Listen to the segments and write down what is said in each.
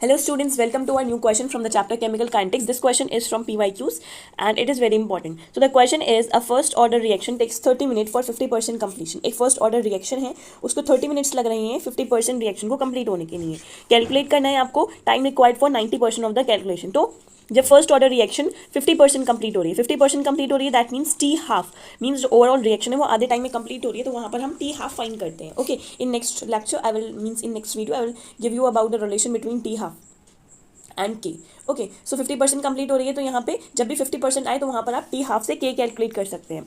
Hello students, welcome to our new question from the chapter Chemical Kinetics. This question is from PYQs and it is very important. So the question is, a first order reaction takes 30 minutes for 50% completion. एक first order reaction है, उसको 30 minutes लग रहे हैं 50% reaction को complete होने के लिए. Calculate करना है आपको time required for 90% of the calculation. तो जब फर्स्ट ऑर्डर रिएक्शन 50% कंप्लीट हो रही है 50% कंप्लीट हो रही है that means T half means जो ओवरऑल रिएक्शन है वो आधे टाइम में कंप्लीट हो रही है तो वहाँ पर हम टी हाफ फाइंड करते हैं. Okay, in next lecture I will means in next video I will give you about the relation between T half and के. ओके, सो 50% कंप्लीट हो रही है तो यहाँ पे जब भी 50% आए तो वहाँ पर आप टी हाफ से के कैलकुलेट कर सकते हैं.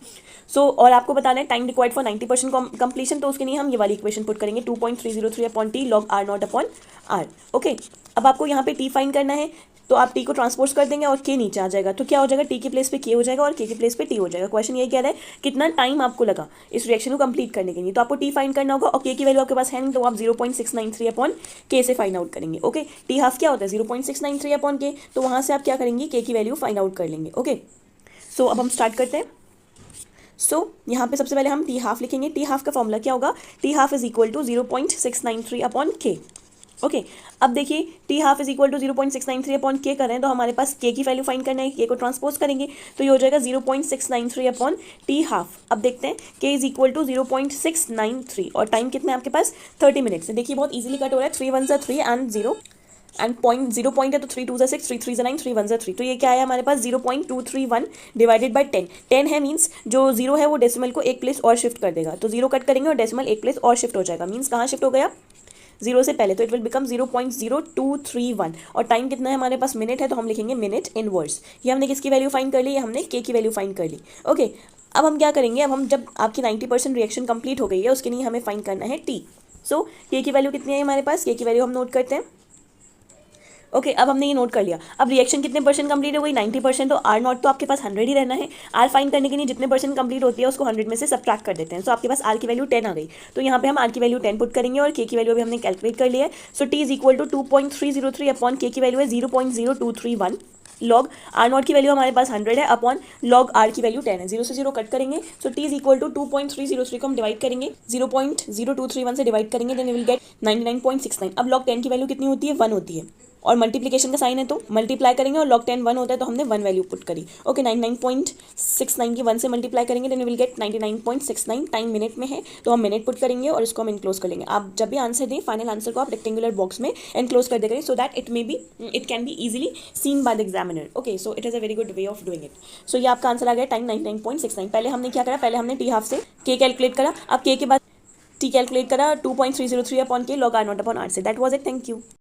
सो और आपको बताना है टाइम रिक्वायर्ड फॉर 90% कंप्लीशन, तो उसके लिए हम ये वाली इक्वेशन पुट करेंगे 2.303 upon T log R naught upon R. Okay, अब आपको यहाँ पे टी फाइंड करना है तो आप टी को ट्रांसपोज कर देंगे और के नीचे आ जाएगा तो क्या हो जाएगा, टी के प्लेस पे के हो जाएगा और के प्लेस पे टी हो जाएगा. क्वेश्चन ये कह रहा है कितना टाइम आपको लगा इस रिएक्शन को कंप्लीट करने के लिए, तो आपको टी फाइंड करना होगा और के की वैल्यू आपके पास है नहीं तो आप 0.693 अपॉन के से फाइंड आउट करेंगे. ओके, टी हाफ क्या होता है 0.693 अपॉन के, तो वहाँ से आप क्या करेंगे के की वैल्यू फाइंड आउट कर लेंगे. ओके, सो अब हम स्टार्ट करते हैं. सो यहाँ पे सबसे पहले हम टी हाफ लिखेंगे. टी हाफ का फॉर्मूला क्या होगा, T half is equal to 0.693 upon K. Okay, अब देखिए T half is equal to 0.693 upon K कर रहे हैं तो हमारे पास के की वैल्यू फाइंड करना है, के को ट्रांसपोज करेंगे तो ये हो जाएगा 0.693 अपॉन टी हाफ. अब देखते हैं के इज इक्वल टू 0.693 और टाइम कितना है आपके पास 30 मिनट्स है. देखिए बहुत इजीली कट हो रहा है, 3 1 3 एंड 0 एंड पॉइंट 0 पॉइंट है तो 3 2 6 3 3 9 3 1 3. तो ये क्या है हमारे पास 0.231 डिवाइडेड बाई 10. 10 है मीन्स जो जीरो है वो डेसिमल को एक प्लेस और शिफ्ट कर देगा तो जीरो कट करेंगे और डेसिमल एक प्लेस और शिफ्ट हो जाएगा. मीन्स कहाँ शिफ्ट हो गया, जीरो से पहले, तो इट विल बिकम 0.0231 और टाइम कितना है हमारे पास मिनट है तो हम लिखेंगे मिनट इनवर्स. ये हमने किसकी वैल्यू फाइंड कर ली, ये हमने के की वैल्यू फाइंड कर ली. ओके, अब हम क्या करेंगे, अब हम जब आपकी 90% रिएक्शन कंप्लीट हो गई है उसके लिए हमें फाइंड करना है टी. सो के की वैल्यू कितनी है हमारे पास, के की वैल्यू हम नोट करते हैं. ओके, अब हमने ये नोट कर लिया. अब रिएक्शन कितने परसेंट कंप्लीट हो गई 90%, तो आर नॉट तो आपके पास 100 ही रहना है. आर फाइंड करने के लिए जितने परसेंट कंप्लीट होती है उसको 100 में से सब्ट्रैक्ट कर देते हैं. सो आपके पास आर की वैल्यू 10 आ गई तो यहाँ पे हम आर की वैल्यू 10 पुट करेंगे और के की वैल्यू भी हमने कैलकुलेट कर लिया है. So t is equal to 2.303 upon k की वैल्यू है 0.0231 लॉग आर नॉट की वैल्यू हमारे पास 100 है अपॉन लॉग आर की वैल्यू 10 है. 0 से 0 कट करेंगे so t is equal to 2.303 को हम डिवाइड करेंगे 0.0231 से डिवाइड करेंगे देन वी विल गेट 99.69. अब लॉग 10 की वैल्यू कितनी होती है 1 होती है और मल्टीप्लिकेशन का साइन है तो मल्टीप्लाई करेंगे और लॉग 10 1 होता है तो हमने 1 वैल्यू पुट करी. ओके, 99.69 की 1 से मल्टीप्लाई करेंगे then we will get 99.69. Time minute में है तो हम मिनट पुट करेंगे और इसको हम इनक्लोज कर लेंगे. आप जब भी आंसर दें फाइनल आंसर को आप रेक्टेंगुलर बॉक्स में एनक्लोज कर देंगे so that it can be easily seen by the examiner. Okay, so it is a very good way of doing it. So ये आपका आंसर आ गया टाइम 99.69. पहले हमने क्या करा, पहले हमने टी हाफ से के कैलकुलेट करा, अब के बाद टी कैलकुलेट करा 2.303 upon k log R naught upon R से. That was it. Thank you.